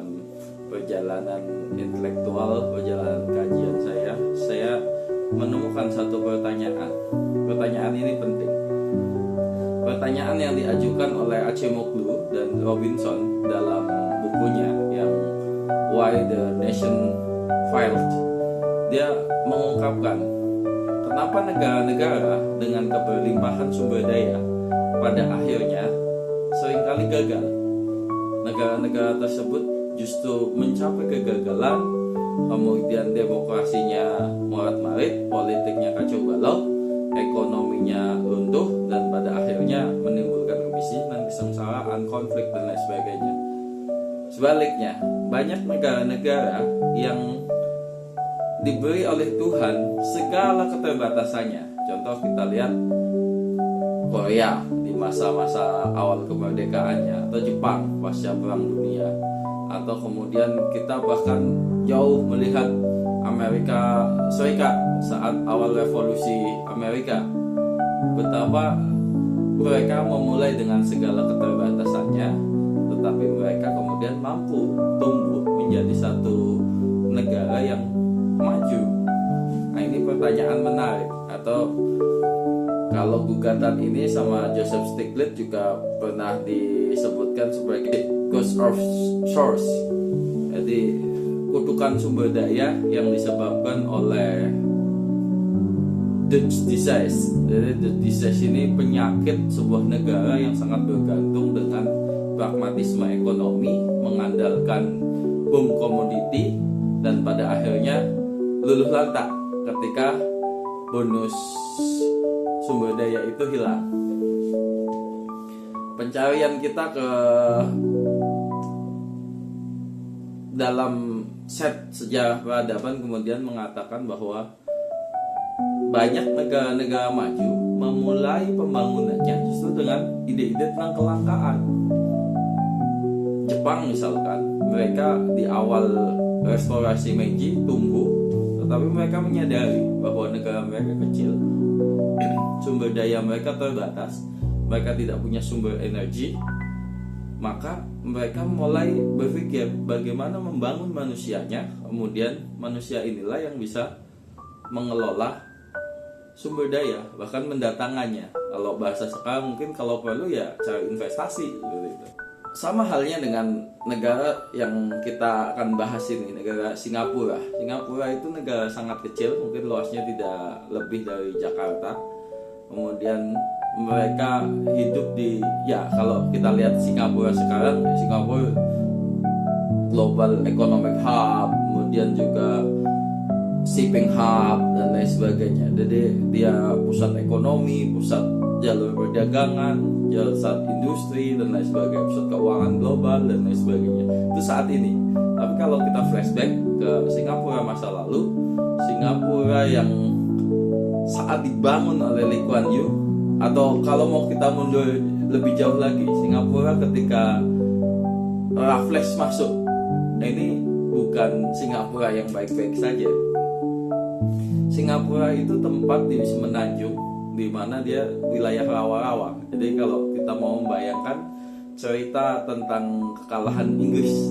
dalam perjalanan intelektual, perjalanan kajian saya menemukan satu pertanyaan. Pertanyaan ini penting. Pertanyaan yang diajukan oleh Acemoglu dan Robinson dalam bukunya yang Why the Nation Failed. Dia mengungkapkan kenapa negara-negara dengan keberlimpahan sumber daya pada akhirnya seringkali gagal. Negara-negara tersebut justru mencapai kegagalan, kemudian demokrasinya morat-marit, politiknya kacau balau, ekonominya runtuh, dan pada akhirnya menimbulkan kemiskinan, kesengsaraan, konflik, dan lain sebagainya. Sebaliknya, banyak negara-negara yang diberi oleh Tuhan segala keterbatasannya. Contoh kita lihat Korea di masa-masa awal kemerdekaannya, atau Jepang pasca Perang Dunia, atau kemudian kita bahkan jauh melihat Amerika Serikat saat awal revolusi Amerika, betapa mereka memulai dengan segala keterbatasannya, tetapi mereka kemudian mampu tumbuh menjadi satu negara yang maju. Nah, ini pertanyaan menarik. Atau kalau gugatan ini sama Joseph Stiglitz juga pernah disebutkan sebagai curse of source. Jadi kutukan sumber daya yang disebabkan oleh Dutch disease. Jadi Dutch disease ini penyakit sebuah negara yang sangat bergantung dengan pragmatisme ekonomi, mengandalkan boom komoditi, dan pada akhirnya luluh lantak ketika bonus sumber daya itu hilang. Pencarian kita ke dalam set sejarah peradaban kemudian mengatakan bahwa banyak negara-negara maju memulai pembangunannya justru dengan ide-ide tentang kelangkaan. Jepang misalkan, mereka di awal restorasi Meiji tumbuh, tetapi mereka menyadari bahwa negara mereka kecil, sumber daya mereka terbatas, mereka tidak punya sumber energi, maka mereka mulai berpikir bagaimana membangun manusianya. Kemudian manusia inilah yang bisa mengelola sumber daya, bahkan mendatangkannya. Kalau bahasa sekarang mungkin kalau perlu ya cari investasi gitu. Sama halnya dengan negara yang kita akan bahas ini, negara Singapura. Singapura itu negara sangat kecil, mungkin luasnya tidak lebih dari Jakarta. Kemudian mereka hidup di, ya kalau kita lihat Singapura sekarang, Singapura global economic hub, kemudian juga shipping hub dan lain sebagainya. Jadi dia pusat ekonomi, pusat jalur perdagangan, pusat industri dan lain sebagainya, pusat keuangan global dan lain sebagainya. Itu saat ini. Tapi kalau kita flashback ke Singapura masa lalu, Singapura yang saat dibangun oleh Lee Kuan Yew, atau kalau mau kita mundur lebih jauh lagi, Singapura ketika Raffles masuk, nah ini bukan Singapura yang baik-baik saja. Singapura itu tempat di semenanjung di mana dia wilayah rawa-rawa. Jadi kalau kita mau membayangkan cerita tentang kekalahan Inggris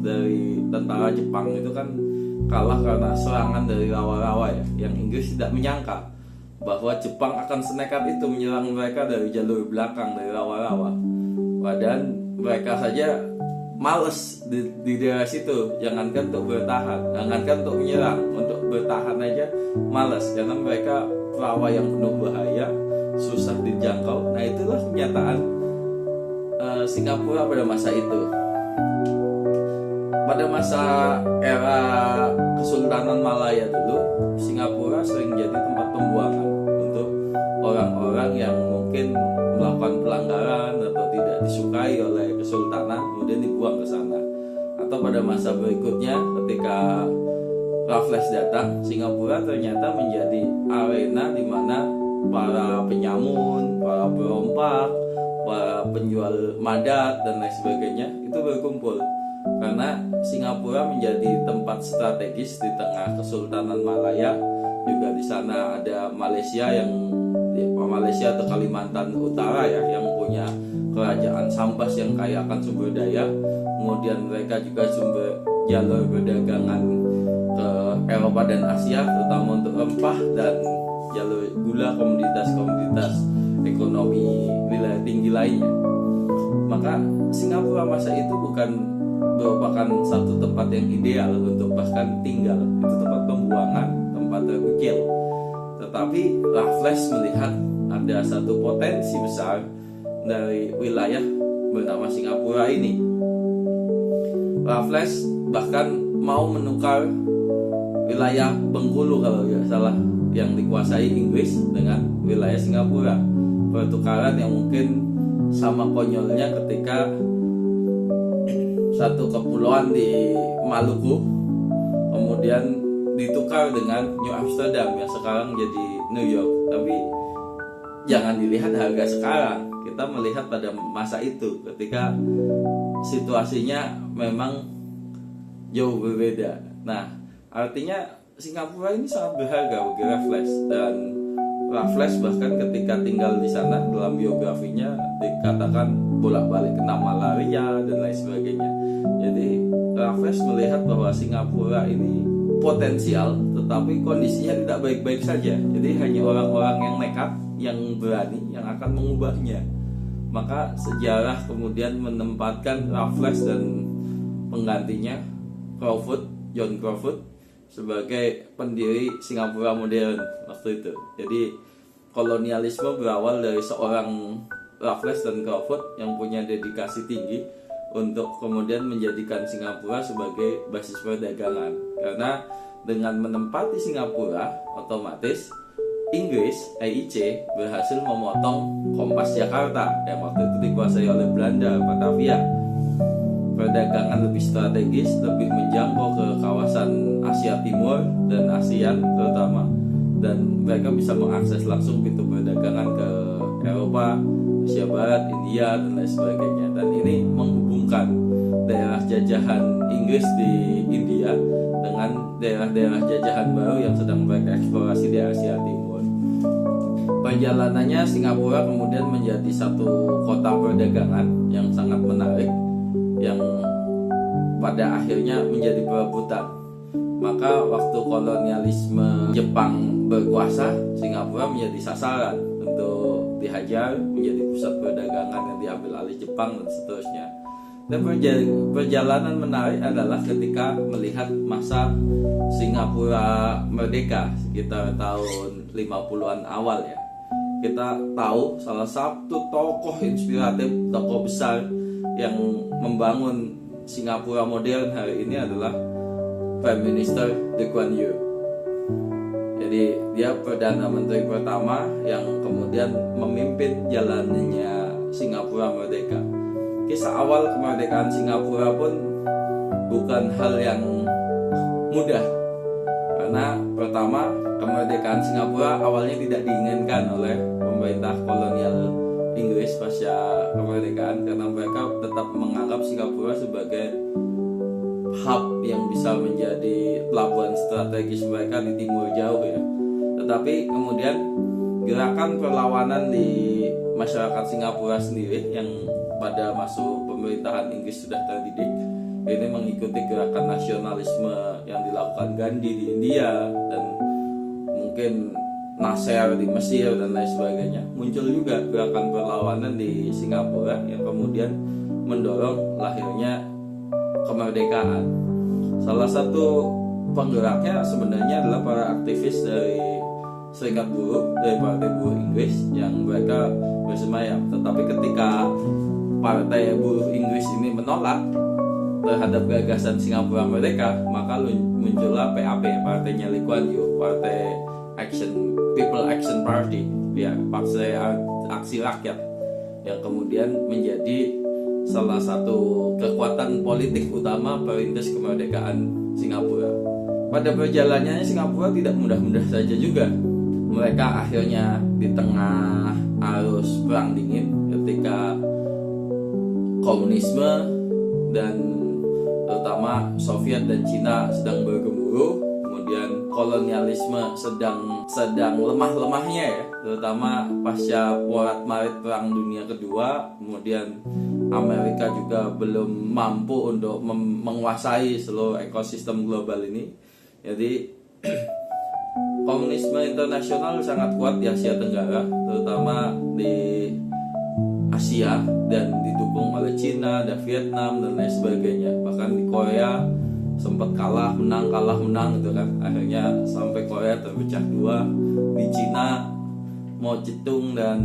dari tentara Jepang itu kan kalah karena serangan dari rawa-rawa ya, yang Inggris tidak menyangka bahwa Jepang akan senekat itu menyerang mereka dari jalur belakang, dari rawa-rawa. Padahal mereka saja males di daerah situ, jangankan untuk bertahan, jangankan untuk menyerang, untuk bertahan aja males karena mereka rawa yang penuh bahaya, susah dijangkau. Nah itulah kenyataan Singapura pada masa itu. Pada masa era Kesultanan Malaya dulu, Singapura sering jadi tempat pembuangan untuk orang-orang yang mungkin melakukan pelanggaran atau tidak disukai oleh Kesultanan, kemudian dibuang ke sana. Atau pada masa berikutnya ketika Raffles datang, Singapura ternyata menjadi arena di mana para penyamun, para perompak, para penjual madat dan lain sebagainya itu berkumpul. Karena Singapura menjadi tempat strategis di tengah Kesultanan Malaya, juga di sana ada Malaysia Malaysia atau Kalimantan Utara ya, yang punya kerajaan Sambas yang kaya akan sumber daya. kemudian mereka juga sumber jalur perdagangan ke Eropa dan Asia, terutama untuk rempah dan jalur gula, komoditas-komoditas ekonomi wilayah tinggi lainnya. Maka Singapura masa itu bukan merupakan satu tempat yang ideal untuk bahkan tinggal, itu tempat pembuangan, tempat terkecil. Tetapi Raffles melihat ada satu potensi besar dari wilayah bernama Singapura ini. Raffles bahkan mau menukar wilayah Bengkulu kalau tidak salah yang dikuasai Inggris dengan wilayah Singapura. Pertukaran yang mungkin sama konyolnya ketika satu kepulauan di Maluku kemudian ditukar dengan New Amsterdam yang sekarang jadi New York. Tapi jangan dilihat harga sekarang, kita melihat pada masa itu ketika situasinya memang jauh berbeda. Nah, artinya Singapura ini sangat berharga bagi Raffles, dan Raffles bahkan ketika tinggal di sana dalam biografinya dikatakan bolak-balik kena malaria dan lain sebagainya. Jadi Raffles melihat bahwa Singapura ini potensial, tetapi kondisinya tidak baik-baik saja. Jadi hanya orang-orang yang nekat, yang berani, yang akan mengubahnya. Maka sejarah kemudian menempatkan Raffles dan penggantinya John Crawford sebagai pendiri Singapura modern waktu itu. Jadi kolonialisme berawal dari seorang Raffles dan Crawford yang punya dedikasi tinggi untuk kemudian menjadikan Singapura sebagai basis perdagangan. Karena dengan menempati Singapura, otomatis Inggris, EIC, berhasil memotong Kompas Jakarta yang waktu itu dikuasai oleh Belanda, Batavia. Perdagangan lebih strategis, lebih menjangkau ke kawasan Asia Timur dan ASEAN terutama, dan mereka bisa mengakses langsung pintu perdagangan ke Eropa, Asia Barat, India dan lain sebagainya. Dan ini menghubungkan daerah jajahan Inggris di India dengan daerah-daerah jajahan baru yang sedang mereka eksplorasi di Asia Timur. Perjalanannya Singapura kemudian menjadi satu kota perdagangan yang sangat menarik, yang pada akhirnya menjadi perebutan. Maka waktu kolonialisme Jepang berkuasa, Singapura menjadi sasaran untuk dihajar, menjadi pusat perdagangan yang diambil alih Jepang dan seterusnya. Dan perjalanan menarik adalah ketika melihat masa Singapura merdeka sekitar tahun 50-an awal ya. Kita tahu salah satu tokoh inspiratif, tokoh besar yang membangun Singapura modern hari ini adalah Prime Minister Lee Kuan Yew. Jadi dia Perdana Menteri pertama yang kemudian memimpin jalannya Singapura merdeka. Kisah awal kemerdekaan Singapura pun bukan hal yang mudah, karena pertama, kemerdekaan Singapura awalnya tidak diinginkan oleh pemerintah kolonial Inggris pasca kemerdekaan, karena mereka tetap menganggap Singapura sebagai hub yang bisa menjadi pelabuhan strategis mereka di timur jauh ya. Tetapi kemudian gerakan perlawanan di masyarakat Singapura sendiri yang pada masa pemerintahan Inggris sudah terdidik, ini mengikuti gerakan nasionalisme yang dilakukan Gandhi di India dan mungkin Nasser di Mesir dan lain sebagainya. Muncul juga gerakan perlawanan di Singapura yang kemudian mendorong lahirnya kemerdekaan. Salah satu penggeraknya sebenarnya adalah para aktivis dari Serikat Buruh, dari Partai Buruh Inggris yang mereka bersemayam. Tetapi ketika Partai Buruh Inggris ini menolak terhadap gagasan Singapura merdeka, maka muncullah PAP, partainya Lee Kuan Yew, Partai People Action Party, ya, Partai Aksi Rakyat, yang kemudian menjadi salah satu kekuatan politik utama perintis kemerdekaan Singapura. Pada perjalanannya Singapura tidak mudah-mudah saja juga. Mereka akhirnya di tengah arus perang dingin ketika komunisme dan terutama Soviet dan Cina sedang bergemuruh, kemudian kolonialisme sedang lemah-lemahnya ya, terutama pasca Porat Marit Perang Dunia Kedua, kemudian Amerika juga belum mampu untuk menguasai seluruh ekosistem global ini. Jadi komunisme internasional sangat kuat di Asia Tenggara, terutama di Asia, dan didukung oleh Cina dan Vietnam dan lain sebagainya. Bahkan di Korea sempat kalah menang gitu kan, akhirnya sampai Korea terpecah dua. Di Cina Mao Zedong dan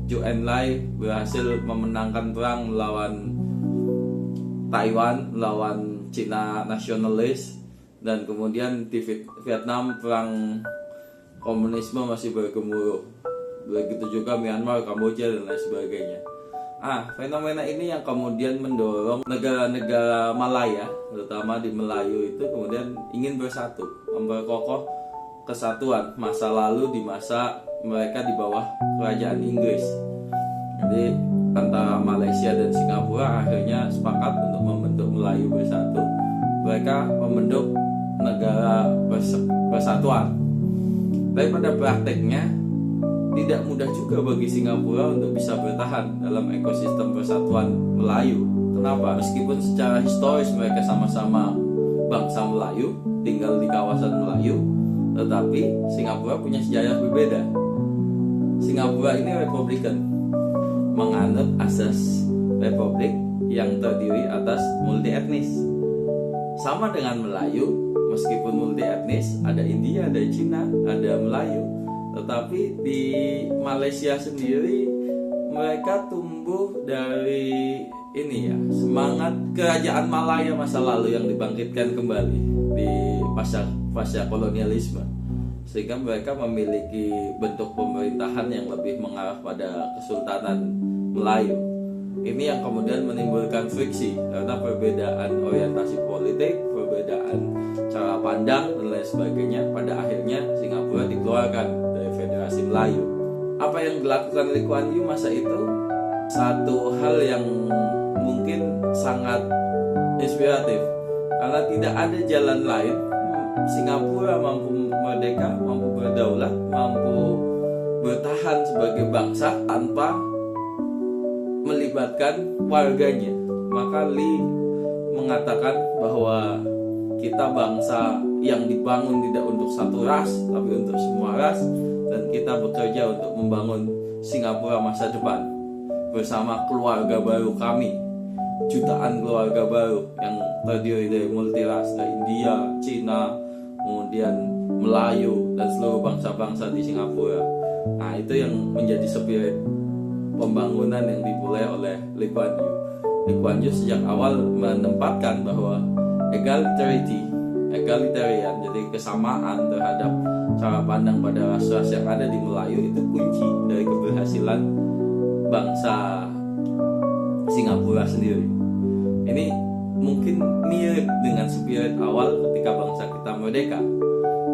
Zhou Enlai berhasil memenangkan perang melawan Taiwan, melawan Cina nasionalis, dan kemudian di Vietnam perang komunisme masih bergemuruh. Begitu juga Myanmar, Kamboja dan lain sebagainya. Fenomena ini yang kemudian mendorong negara-negara Malaya, terutama di Melayu itu kemudian ingin bersatu, memperkokoh kesatuan masa lalu di masa mereka di bawah kerajaan Inggris. Jadi antara Malaysia dan Singapura akhirnya sepakat untuk membentuk Melayu Bersatu. Mereka membentuk negara persatuan. Tapi pada prakteknya tidak mudah juga bagi Singapura untuk bisa bertahan dalam ekosistem persatuan Melayu. Kenapa? Meskipun secara historis mereka sama-sama bangsa Melayu, tinggal di kawasan Melayu, tetapi Singapura punya sejarah berbeda. Singapura ini republikan, menganut asas republik yang terdiri atas multi etnis. Sama dengan Melayu, meskipun multi etnis, ada India, ada Cina, ada Melayu, tetapi di Malaysia sendiri mereka tumbuh dari semangat kerajaan Malaya masa lalu yang dibangkitkan kembali di pasca kolonialisme, sehingga mereka memiliki bentuk pemerintahan yang lebih mengarah pada Kesultanan Melayu. Ini yang kemudian menimbulkan friksi karena perbedaan orientasi politik, perbedaan cara pandang dan lain sebagainya. Pada akhirnya Singapura dikeluarkan dari Federasi Melayu. Apa yang dilakukan Lee Kuan Yew masa itu satu hal yang mungkin sangat inspiratif, karena tidak ada jalan lain. Singapura mampu merdeka, mampu berdaulat, mampu bertahan sebagai bangsa tanpa melibatkan warganya. Maka Lee mengatakan bahwa kita bangsa yang dibangun tidak untuk satu ras, tapi untuk semua ras, dan kita bekerja untuk membangun Singapura masa depan bersama keluarga baru kami, jutaan keluarga baru yang terdiri dari multiras, dari India, Cina, kemudian Melayu dan seluruh bangsa-bangsa di Singapura. Itu yang menjadi spirit pembangunan yang dimulai oleh Lee Kuan Yew. Lee Kuan Yew sejak awal menempatkan bahwa egalitarian, jadi kesamaan terhadap cara pandang pada ras-ras yang ada di Melayu itu kunci dari keberhasilan bangsa Singapura sendiri. Ini mungkin mirip dengan spirit awal ketika bangsa kita merdeka.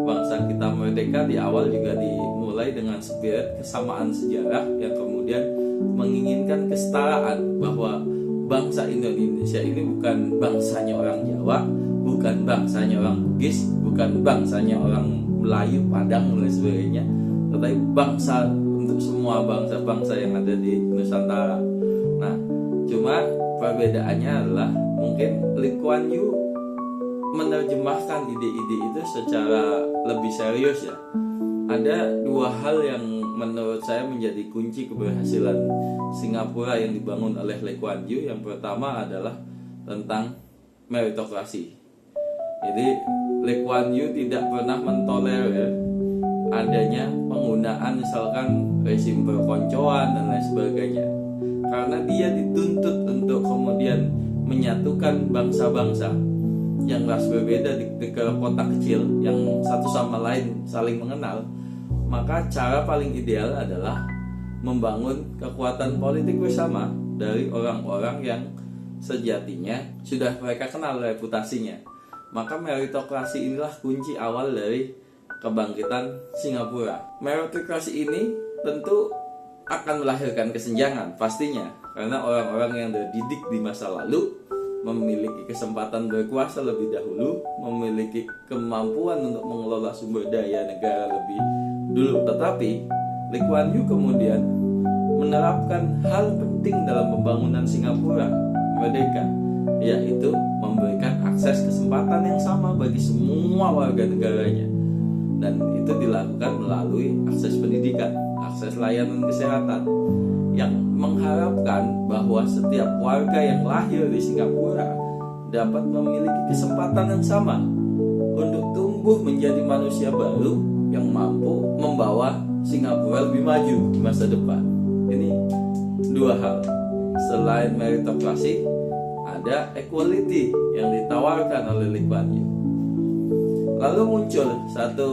Bangsa kita merdeka di awal juga dimulai dengan spirit kesamaan sejarah yang kemudian menginginkan kesetaraan, bahwa bangsa Indonesia ini bukan bangsanya orang Jawa, bukan bangsanya orang Bugis, bukan bangsanya orang Melayu, Padang dan sebagainya, tetapi bangsa untuk semua bangsa-bangsa yang ada di Nusantara. Nah, cuma perbedaannya adalah mungkin Lee Kuan Yew menerjemahkan ide-ide itu secara lebih serius ya. Ada dua hal yang menurut saya menjadi kunci keberhasilan Singapura yang dibangun oleh Lee Kuan Yew. Yang pertama adalah tentang meritokrasi. Jadi Lee Kuan Yew tidak pernah mentolerir adanya penggunaan misalkan rezim perkoncoan dan lain sebagainya, karena dia dituntut untuk kemudian menyatukan bangsa-bangsa yang ras berbeda di kota kecil yang satu sama lain saling mengenal. Maka cara paling ideal adalah membangun kekuatan politik bersama dari orang-orang yang sejatinya sudah mereka kenal reputasinya. Maka meritokrasi inilah kunci awal dari kebangkitan Singapura. Meritokrasi ini tentu akan melahirkan kesenjangan pastinya, karena orang-orang yang terdidik di masa lalu memiliki kesempatan berkuasa lebih dahulu, memiliki kemampuan untuk mengelola sumber daya negara lebih dulu. Tetapi Lee Kuan Yew kemudian menerapkan hal penting dalam pembangunan Singapura merdeka, yaitu memberikan akses kesempatan yang sama bagi semua warga negaranya. Dan itu dilakukan melalui akses pendidikan, akses layanan kesehatan, yang mengharapkan bahwa setiap warga yang lahir di Singapura dapat memiliki kesempatan yang sama untuk tumbuh menjadi manusia baru yang mampu membawa Singapura lebih maju di masa depan. Ini dua hal. Selain meritokrasi, ada equality yang ditawarkan oleh Lee Kuan Yew. Lalu muncul satu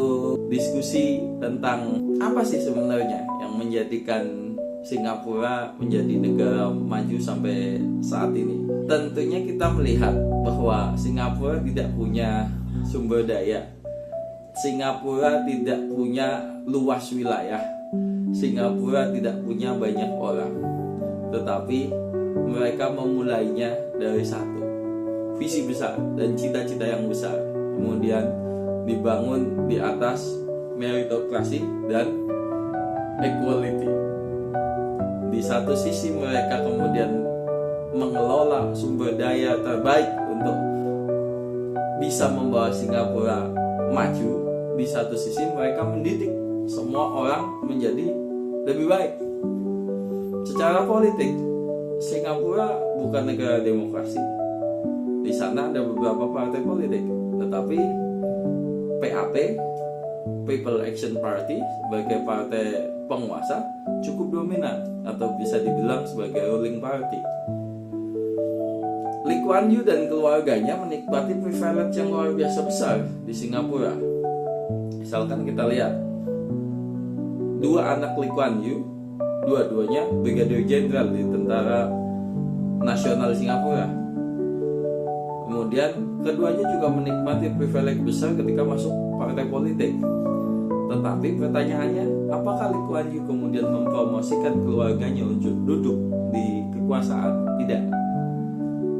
diskusi tentang apa sih sebenarnya yang menjadikan Singapura menjadi negara maju sampai saat ini. Tentunya kita melihat bahwa Singapura tidak punya sumber daya, Singapura tidak punya luas wilayah, Singapura tidak punya banyak orang, tetapi mereka memulainya dari satu visi besar dan cita-cita yang besar, kemudian dibangun di atas meritokrasi dan equality. Di satu sisi mereka kemudian mengelola sumber daya terbaik untuk bisa membawa Singapura maju. Di satu sisi mereka mendidik semua orang menjadi lebih baik. Secara politik, Singapura bukan negara demokrasi. Di sana ada beberapa partai politik, tetapi PAP, People Action Party, sebagai partai penguasa cukup dominan atau bisa dibilang sebagai ruling party. Lee Kuan Yew dan keluarganya menikmati privilege yang luar biasa besar di Singapura. Misalkan kita lihat dua anak Lee Kuan Yew, dua-duanya Brigadier Jenderal di Tentara Nasional Singapura. Kemudian keduanya juga menikmati privilege besar ketika masuk partai politik. Tetapi pertanyaannya, apakah Lee Kuan Yew kemudian mempromosikan keluarganya untuk duduk di kekuasaan? Tidak.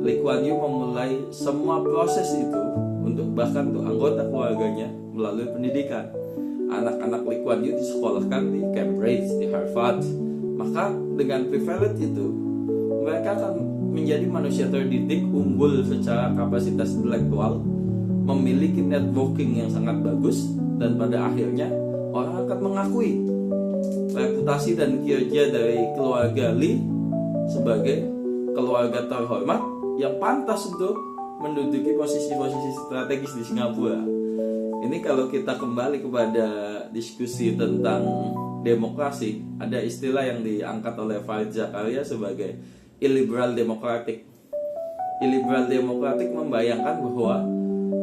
Lee Kuan Yew memulai semua proses itu untuk bahkan untuk anggota keluarganya melalui pendidikan. Anak-anak Lee Kuan Yew disekolahkan di Cambridge, di Harvard. Maka dengan privilege itu, mereka akan menjadi manusia terdidik, unggul secara kapasitas intelektual, memiliki networking yang sangat bagus, dan pada akhirnya orang akan mengakui reputasi dan kinerja dari keluarga Lee sebagai keluarga terhormat yang pantas untuk menduduki posisi-posisi strategis di Singapura. Ini kalau kita kembali kepada diskusi tentang demokrasi, ada istilah yang diangkat oleh Farid Zakaria sebagai illiberal democratic. Illiberal democratic membayangkan bahwa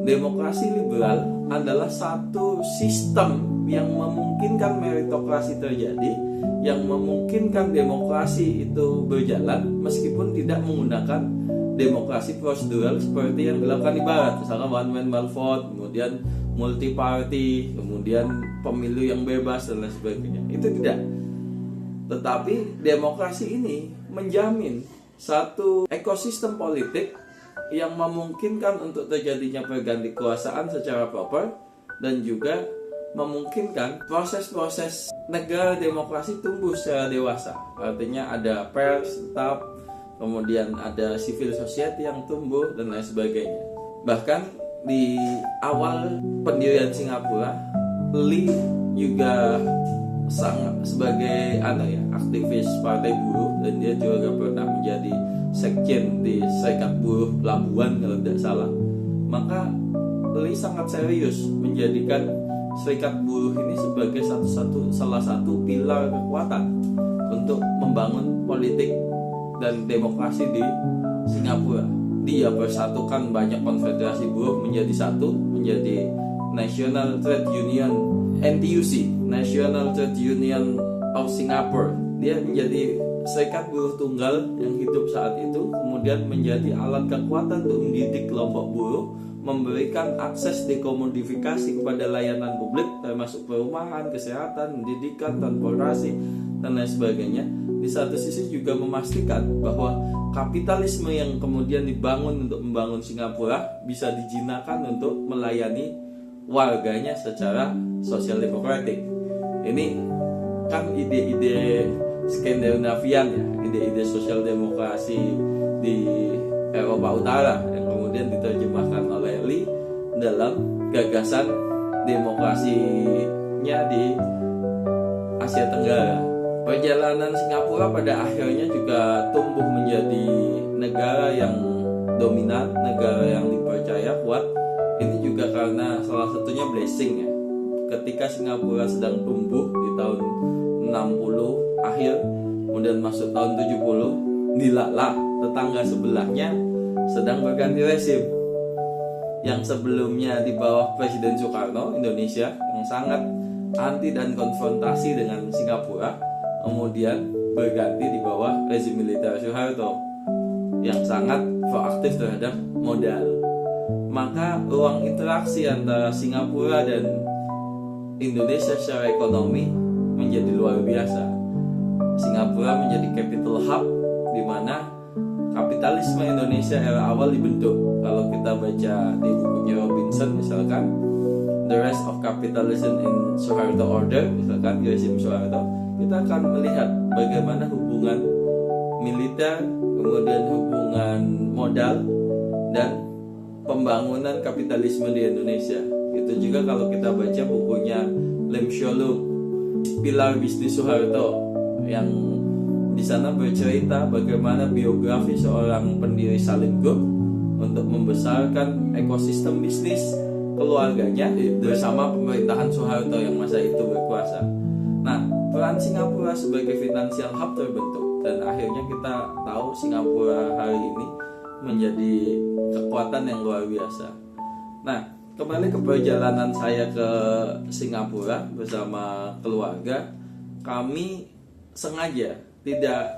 demokrasi liberal adalah satu sistem yang memungkinkan meritokrasi terjadi, yang memungkinkan demokrasi itu berjalan meskipun tidak menggunakan demokrasi prosedural seperti yang dilakukan di Barat, misalkan one man one vote, kemudian multi party, kemudian pemilu yang bebas dan lain sebagainya. Itu tidak. Tetapi demokrasi ini menjamin satu ekosistem politik yang memungkinkan untuk terjadinya pergantian kekuasaan secara proper dan juga memungkinkan proses-proses negara demokrasi tumbuh secara dewasa. Artinya ada pers tetap, kemudian ada civil society yang tumbuh dan lain sebagainya. Bahkan di awal pendirian Singapura, Lee juga sangat sebagai aktivis partai buruh, dan dia juga pernah menjadi sekjen di Serikat Buruh Pelabuhan kalau tidak salah. Maka Lee sangat serius menjadikan Serikat Buruh ini sebagai salah satu pilar kekuatan untuk membangun politik dan demokrasi di Singapura. Dia persatukan banyak konfederasi buruh menjadi satu, menjadi National Trade Union, NTUC, National Trade Union of Singapore. Dia menjadi serikat buruh tunggal yang hidup saat itu, kemudian menjadi alat kekuatan untuk mendidik kelompok buruh, memberikan akses dekomodifikasi kepada layanan publik termasuk perumahan, kesehatan, pendidikan, transportasi, dan lain sebagainya. Di satu sisi juga memastikan bahwa kapitalisme yang kemudian dibangun untuk membangun Singapura bisa dijinakan untuk melayani warganya secara sosial demokratik. Ini kan ide-ide Skandinavian ya, ide-ide sosial demokrasi di Eropa Utara yang kemudian diterjemahkan oleh Lee dalam gagasan demokrasinya di Asia Tenggara. Perjalanan Singapura pada akhirnya juga tumbuh menjadi negara yang dominan, negara yang dipercaya kuat. Ini juga karena salah satunya blessing ya. Ketika Singapura sedang tumbuh di tahun 60 akhir, kemudian masuk tahun 70, dilala tetangga sebelahnya sedang berganti rezim. Yang sebelumnya di bawah Presiden Soekarno, Indonesia yang sangat anti dan konfrontasi dengan Singapura, kemudian berganti di bawah rezim militer Soeharto yang sangat proaktif terhadap modal. Maka ruang interaksi antara Singapura dan Indonesia secara ekonomi menjadi luar biasa. Singapura menjadi capital hub di mana kapitalisme Indonesia era awal dibentuk. Kalau kita baca di bukunya Robinson misalkan, The Rise of Capitalism in Suharto Order, misalkan rezim Soeharto, kita akan melihat bagaimana hubungan militer, kemudian hubungan modal dan pembangunan kapitalisme di Indonesia. Itu juga kalau kita baca bukunya Lim Sholuk, Pilar Bisnis Soeharto, yang di sana bercerita bagaimana biografi seorang pendiri Salim Group untuk membesarkan ekosistem bisnis keluarganya bersama pemerintahan Soeharto yang masa itu berkuasa. Nah, peran Singapura sebagai financial hub terbentuk dan akhirnya kita tahu Singapura hari ini menjadi kekuatan yang luar biasa. Nah, kembali ke perjalanan saya ke Singapura bersama keluarga, kami sengaja tidak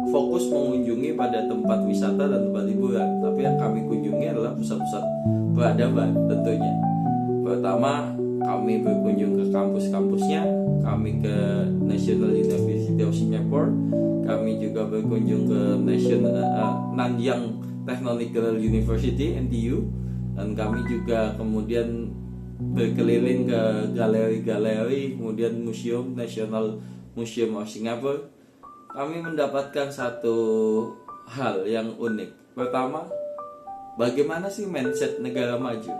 fokus mengunjungi pada tempat wisata dan tempat hiburan, tapi yang kami kunjungi adalah pusat-pusat peradaban tentunya. Pertama, kami berkunjung ke kampus-kampusnya, kami ke National University of Singapore, kami juga berkunjung ke Nanyang Technological University (NTU), dan kami juga kemudian berkeliling ke galeri-galeri, kemudian museum, National Museum of Singapore. Kami mendapatkan satu hal yang unik. Pertama, bagaimana sih mindset negara maju?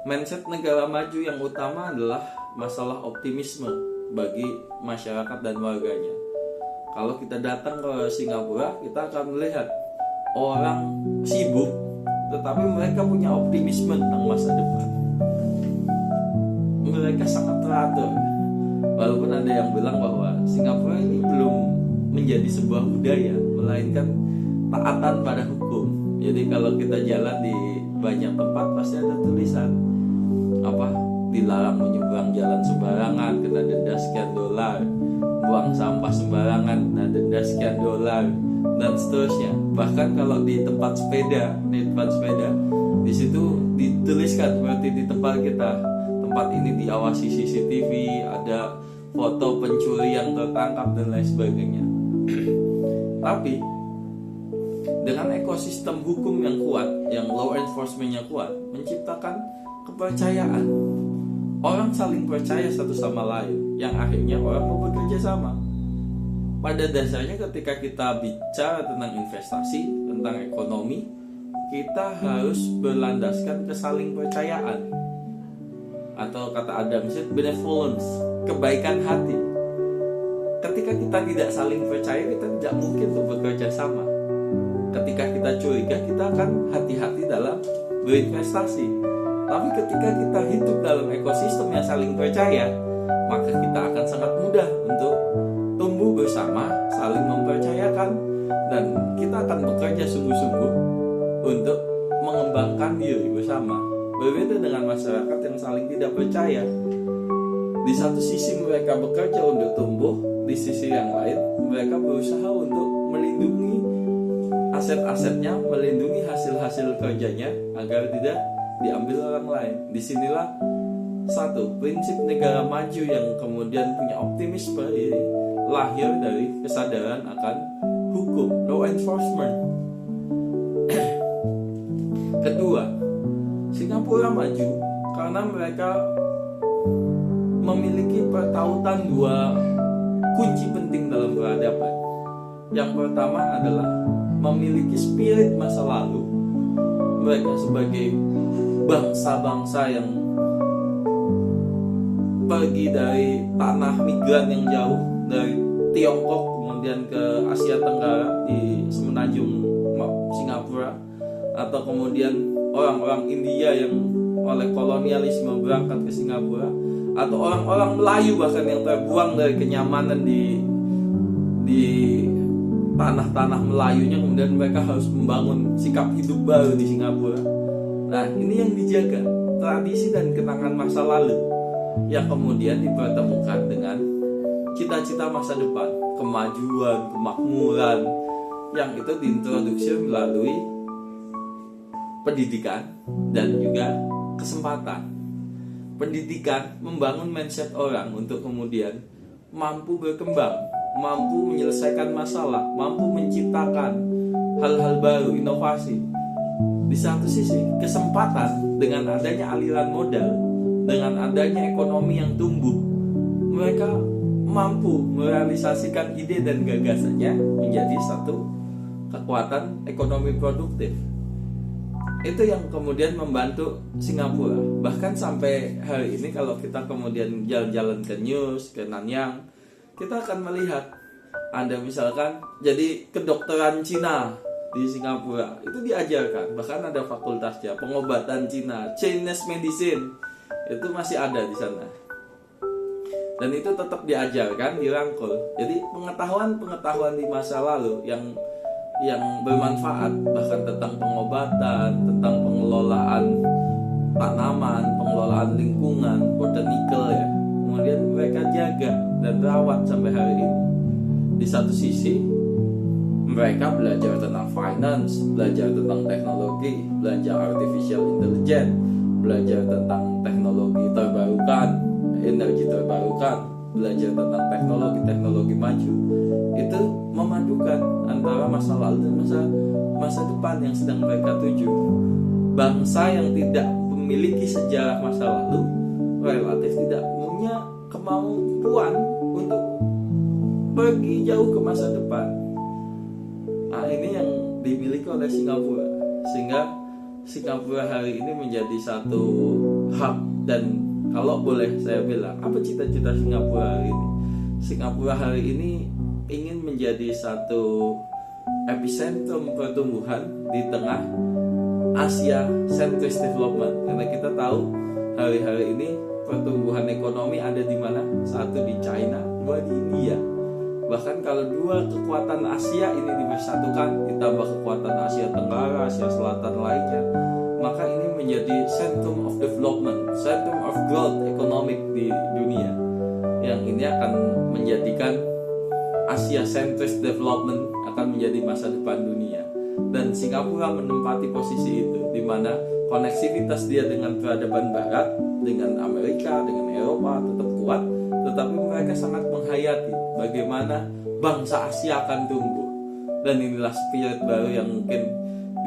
Mindset negara maju yang utama adalah masalah optimisme bagi masyarakat dan warganya. Kalau kita datang ke Singapura, kita akan melihat orang sibuk, tetapi mereka punya optimisme tentang masa depan. Mereka sangat teratur. Walaupun ada yang bilang bahwa Singapura ini belum menjadi sebuah budaya, melainkan taatan pada hukum. Jadi kalau kita jalan di banyak tempat pasti ada tulisan dilarang menyeberang jalan sembarangan, kena denda sekian dolar, buang sampah sembarangan, kena denda sekian dolar, dan seterusnya. Bahkan kalau di tempat sepeda, di situ dituliskan seperti di tempat kita, tempat ini diawasi CCTV, ada foto pencuri yang tertangkap dan lain sebagainya. Tapi dengan ekosistem hukum yang kuat, yang law enforcement-nya kuat, menciptakan kepercayaan. Orang saling percaya satu sama lain, yang akhirnya orang mau bekerja sama. Pada dasarnya ketika kita bicara tentang investasi, tentang ekonomi, kita harus berlandaskan kesaling percayaan, atau kata Adam Smith, benevolence, kebaikan hati. Ketika kita tidak saling percaya, kita tidak mungkin untuk bekerja sama. Ketika kita curiga, kita akan hati-hati dalam berinvestasi. Tapi ketika kita hidup dalam ekosistem yang saling percaya, maka kita akan sangat mudah untuk tumbuh bersama, saling mempercayakan, dan kita akan bekerja sungguh-sungguh untuk mengembangkan diri bersama. Berbeda dengan masyarakat yang saling tidak percaya. Di satu sisi mereka bekerja untuk tumbuh, di sisi yang lain mereka berusaha untuk melindungi aset-asetnya, melindungi hasil-hasil kerjanya agar tidak diambil orang lain. Disinilah satu prinsip negara maju yang kemudian punya optimisme ini lahir dari kesadaran akan hukum, law enforcement. Kedua, Singapura maju karena mereka memiliki pertautan dua kunci penting dalam peradaban. Yang pertama adalah memiliki spirit masa lalu. Mereka sebagai bangsa-bangsa yang pergi dari tanah migran yang jauh, dari Tiongkok kemudian ke Asia Tenggara di semenanjung Singapura, atau kemudian orang-orang India yang oleh kolonialisme berangkat ke Singapura, atau orang-orang Melayu bahkan yang terbuang dari kenyamanan di tanah-tanah Melayunya, kemudian mereka harus membangun sikap hidup baru di Singapura. Nah, ini yang dijaga, tradisi dan kenangan masa lalu yang kemudian dipertemukan dengan cita-cita masa depan, kemajuan, kemakmuran, yang itu diintroduksi melalui pendidikan dan juga kesempatan. Pendidikan membangun mindset orang untuk kemudian mampu berkembang, mampu menyelesaikan masalah, mampu menciptakan hal-hal baru, inovasi. Di satu sisi, kesempatan dengan adanya aliran modal, dengan adanya ekonomi yang tumbuh, mereka mampu merealisasikan ide dan gagasannya menjadi satu kekuatan ekonomi produktif. Itu yang kemudian membantu Singapura. Bahkan sampai hari ini kalau kita kemudian jalan-jalan ke News, ke Nanyang, kita akan melihat ada misalkan jadi kedokteran Cina di Singapura, itu diajarkan. Bahkan ada fakultasnya, pengobatan Cina, Chinese medicine, itu masih ada di sana. Dan itu tetap diajarkan, dirangkul. Jadi pengetahuan di masa lalu yang bermanfaat, bahkan tentang pengobatan, tentang pengelolaan tanaman, pengelolaan lingkungan, botanical ya, kemudian mereka jaga dan rawat sampai hari ini. Di satu sisi mereka belajar tentang finance, belajar tentang teknologi, belajar artificial intelligence, belajar tentang teknologi terbarukan, energi terbarukan, belajar tentang teknologi maju. Itu memadukan antara masa lalu dan masa depan yang sedang mereka tuju. Bangsa yang tidak memiliki sejarah masa lalu relatif tidak punya kemampuan untuk pergi jauh ke masa depan. Nah, ini yang dimiliki oleh Singapura, sehingga Singapura hari ini menjadi satu hub. Dan kalau boleh saya bilang, apa cita-cita Singapura hari ini? Singapura hari ini ingin menjadi satu epicentrum pertumbuhan di tengah Asia Centric Development. Karena kita tahu hari-hari ini pertumbuhan ekonomi ada di mana? Satu di China, dua di India. Bahkan kalau dua kekuatan Asia ini dibersatukan, ditambah kekuatan Asia Tenggara, Asia Selatan lainnya, maka ini menjadi Centrum of Development, Centrum of Growth Economic di dunia. Yang ini akan menjadikan Asia Centric Development akan menjadi masa depan dunia. Dan Singapura menempati posisi itu, di mana koneksivitas dia dengan peradaban barat, dengan Amerika, dengan Eropa tetap kuat, tetapi mereka sangat menghayati bagaimana bangsa Asia akan tumbuh. Dan inilah spirit baru yang mungkin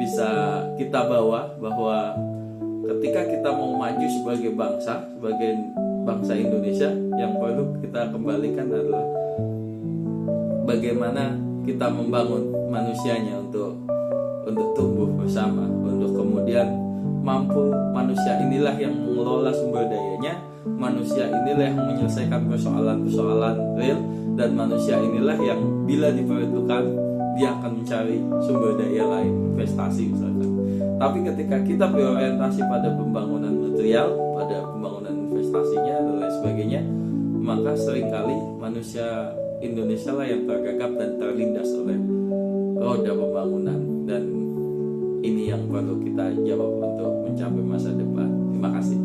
bisa kita bawa, bahwa ketika kita mau maju sebagai bangsa Indonesia, yang perlu kita kembalikan adalah bagaimana kita membangun manusianya untuk tumbuh bersama, untuk kemudian mampu. Manusia inilah yang mengelola sumber dayanya, manusia inilah yang menyelesaikan persoalan-persoalan real, dan manusia inilah yang bila diperlukan dia akan mencari sumber daya lain, investasi misalkan. Tapi ketika kita berorientasi pada pembangunan material, pada pembangunan investasinya dan lain sebagainya, maka seringkali manusia Indonesia lah yang tergagap dan terlindas oleh roda pembangunan. Dan ini yang perlu kita jawab untuk mencapai masa depan. Terima kasih.